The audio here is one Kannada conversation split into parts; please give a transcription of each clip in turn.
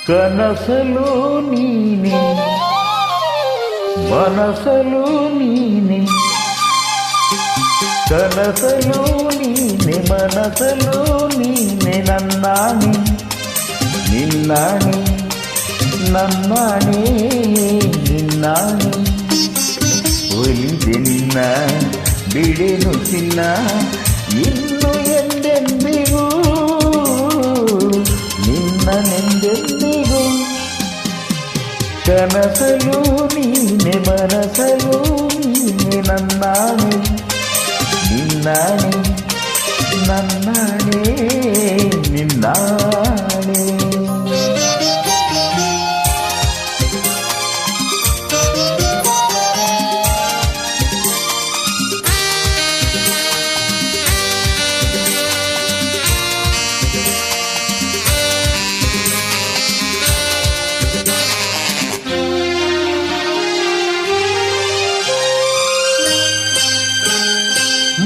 ಕನಸಲು ನೀನೆ ಮನಸಲು ನೀನೆ, ಕನಸಲು ನೀನೆ ಮನಸಲು ನೀನೆ, ನನ್ನಾಣೆ ನಿನ್ನಾಣೆ ನನ್ನಾಣೆ ನಿನ್ನಾಣೆ. ಒಲಿದೆ ನಿನ್ನ ಬಿಡೆನು ಚಿನ್ನ ಇನ್ನು ಎಂದೆಂದಿಗೂ, ನಿನ್ನನೆಂದೆಂದಿಗೂ. ಕನಸಲು ನೀನೆ ಮನಸಲು ನೀನೆ, ನನ್ನಾಣೆ ನಿನ್ನಾಣೆ ನನ್ನಾಣೆ ನಿನ್ನಾಣೆ.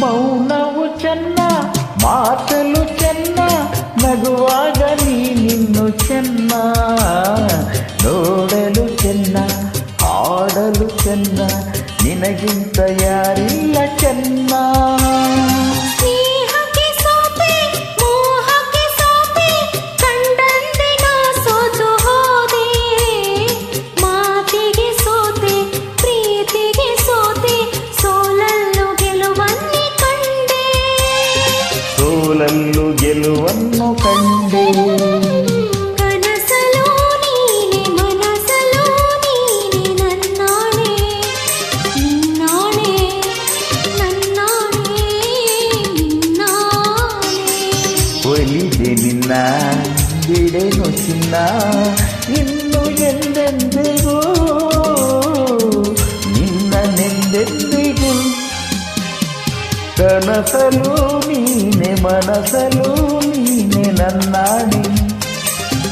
ಮೌನವು ಚೆನ್ನ ಮಾತಲು ಚೆನ್ನ, ನಗುವಾಗ ನೀನಿನ್ನು ಚೆನ್ನ, ನೋಡಲು ಚೆನ್ನ ಹಾಡಲು ಚೆನ್ನ, ನಿನಗಿಂತ ಯಾರಿಲ್ಲ ಚೆನ್ನ. ಸೋಲಲ್ಲೂ ಗೆಲುವನ್ನು ಕಂಡೆ, ಕನಸಲು ನೀನೆ ಮನಸಲು ನೀನೆ, ನನ್ನಾಣೆ ನಿನ್ನಾಣೆ ನನ್ನಾಣೆ ನಿನ್ನಾಣೆ. ಒಲಿದೆ ನಿನ್ನ ಬಿಡೆನು ಚಿನ್ನ ಇನ್ನು ಎಂದೆಂದಿಗೂ, ನಿನ್ನನೆಂದೆಂದಿಗೂ. ಕನಸಲು ನೀನೆ ಮನಸಲು ನೀನೆ, ನನ್ನಾಣೆ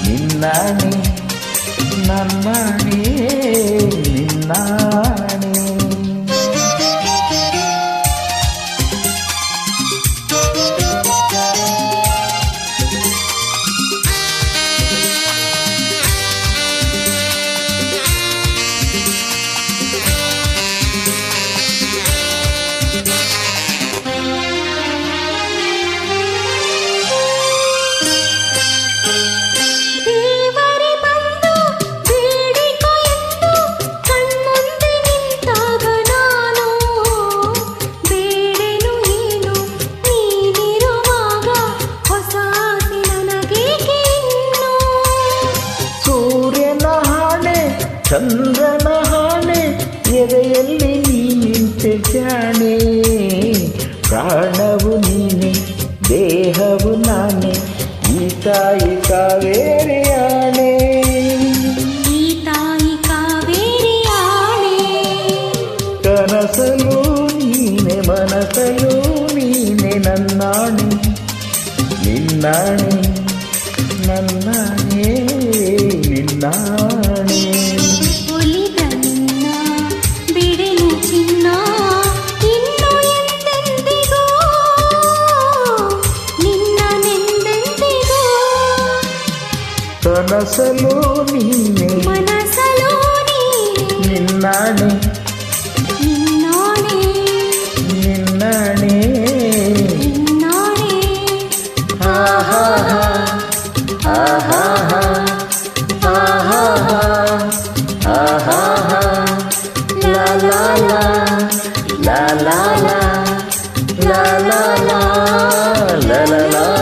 ನಿನ್ನಾಣೆ ನನ್ನಾಣೆ ನಿನ್ನಾಣೆ. ಚಂದ್ರನ ಹಾಣೆ ಎದೆಯಲ್ಲಿ ನೀನಿಂತೆ ಜಾಣೆ, ಪ್ರಾಣವು ನೀನೆ ದೇಹವು ನಾನೇ, ಈ ತಾಯಿ ಕಾವೇರಿ ಆಣೆ ಈ ತಾಯಿ ಕಾವೇರಿ ಆಣೆ. ಕನಸಲು ನೀನೆ ಮನಸಲು ನೀನೆ, ನನ್ನಾಣೆ ನಿನ್ನಾಣೆ ನನ್ನಾಣೆ ನಿನ್ನಾಣೆ. ಒಲಿದ ನಿನ್ನ ಬಿಡೆನು ಚಿನ್ನ ಇನ್ನು ಎಂದೆಂದಿಗೂ, ನಿನ್ನನೆಂದೆಂದಿಗೂ. ಕನಸಲು ನೀನೆ ಮನಸಲು ನೀನೆ, ನಿನ್ನಾಣೆ ನಿನ್ನಾಣೆ ನಿನ್ನಾಣೆ ನಿನ್ನಾಣೆ. ಆಹಾ ಆಹಾ la la la la la la la la la la la la.